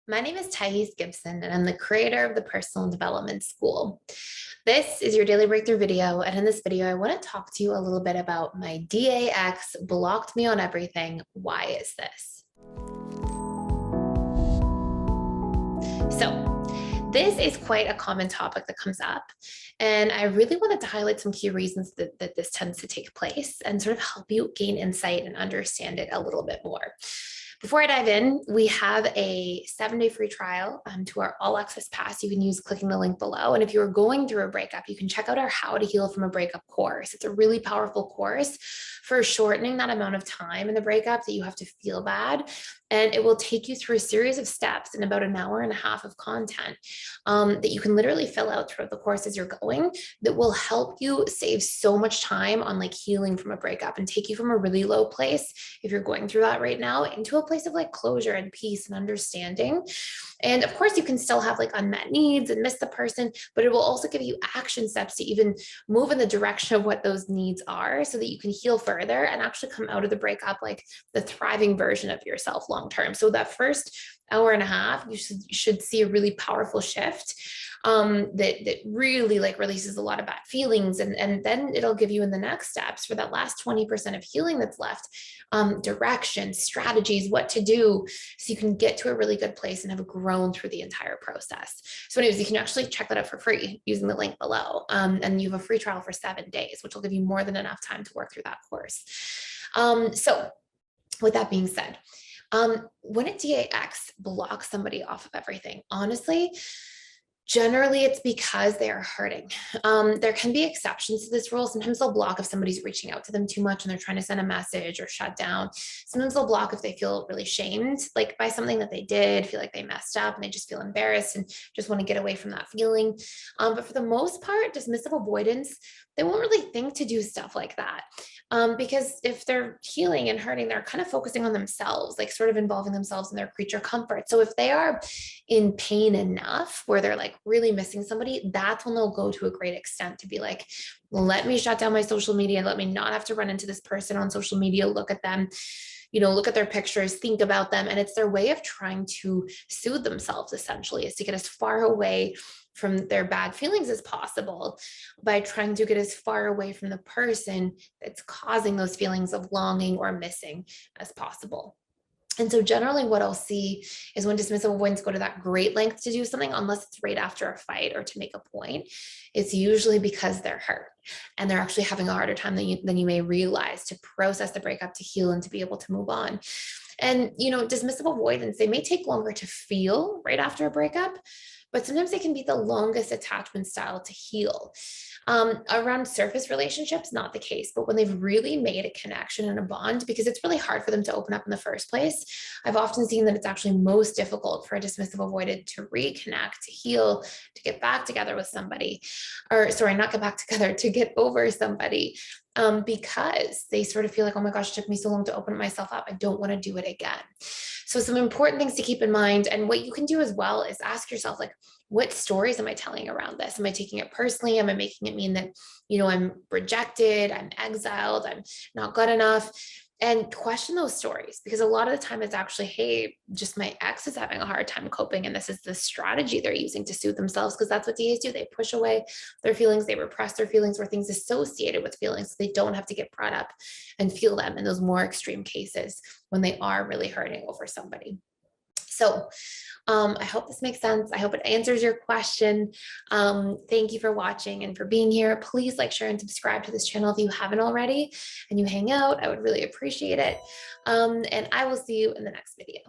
My name is Gibson, and I'm the creator of the Personal Development School. This is your daily breakthrough video, and in this video, I want to talk to you a little bit about my DAX blocked me on everything. Why is this? So, this is quite a common topic that comes up, and I really wanted to highlight some key reasons that this tends to take place and sort of help you gain insight and understand it a little bit more. Before I dive in, we have a 7-day free trial to our all access pass. You can use clicking the link below. And if you're going through a breakup, you can check out our How to Heal from a Breakup course. It's a really powerful course for shortening that amount of time in the breakup that you have to feel bad. And it will take you through a series of steps in about an hour and a half of content that you can literally fill out throughout the course as you're going, that will help you save so much time on like healing from a breakup and take you from a really low place, if you're going through that right now, into a place of like closure and peace and understanding. And of course, you can still have like unmet needs and miss the person, but it will also give you action steps to even move in the direction of what those needs are so that you can heal further and actually come out of the breakup like the thriving version of yourself long term. So that first hour and a half, you should see a really powerful shift that really like releases a lot of bad feelings. And then it'll give you in the next steps for that last 20% of healing that's left, direction, strategies, what to do, so you can get to a really good place and have grown through the entire process. So anyways, you can actually check that out for free using the link below. And you have a free trial for 7 days, which will give you more than enough time to work through that course. So with that being said, when a DAX blocks somebody off of everything, honestly, generally it's because they are hurting. There can be exceptions to this rule. Sometimes they'll block if somebody's reaching out to them too much and they're trying to send a message or shut down. Sometimes they'll block if they feel really shamed, like by something that they did, feel like they messed up and they just feel embarrassed and just want to get away from that feeling. But for the most part, dismissive avoidance, they won't really think to do stuff like that. Because if they're healing and hurting, they're kind of focusing on themselves, like sort of involving themselves in their creature comfort. So if they are in pain enough where they're like really missing somebody, that's when they'll go to a great extent to be like, let me shut down my social media. Let me not have to run into this person on social media, look at them, look at their pictures, think about them. And it's their way of trying to soothe themselves, essentially, is to get as far away from their bad feelings as possible by trying to get as far away from the person that's causing those feelings of longing or missing as possible. And so generally what I'll see is when dismissive avoidants go to that great length to do something, unless it's right after a fight or to make a point, it's usually because they're hurt and they're actually having a harder time than you may realize to process the breakup, to heal, and to be able to move on. And, dismissive avoidance, they may take longer to feel right after a breakup, but sometimes they can be the longest attachment style to heal. Around surface relationships, not the case, but when they've really made a connection and a bond, because it's really hard for them to open up in the first place, I've often seen that it's actually most difficult for a dismissive avoidant to reconnect, to heal, to get back together with somebody, or sorry, not get back together, to get over somebody, because they sort of feel like, oh my gosh, it took me so long to open myself up. I don't want to do it again. So some important things to keep in mind, and what you can do as well, is ask yourself, like, what stories am I telling around this? Am I taking it personally? Am I making it mean that, I'm rejected, I'm exiled, I'm not good enough? And question those stories, because a lot of the time it's actually, hey, just my ex is having a hard time coping. And this is the strategy they're using to soothe themselves, because that's what DAs do. They push away their feelings, they repress their feelings, or things associated with feelings, so they don't have to get brought up and feel them in those more extreme cases when they are really hurting over somebody. So I hope this makes sense. I hope it answers your question. Thank you for watching and for being here. Please like, share, and subscribe to this channel if you haven't already and you hang out. I would really appreciate it. And I will see you in the next video.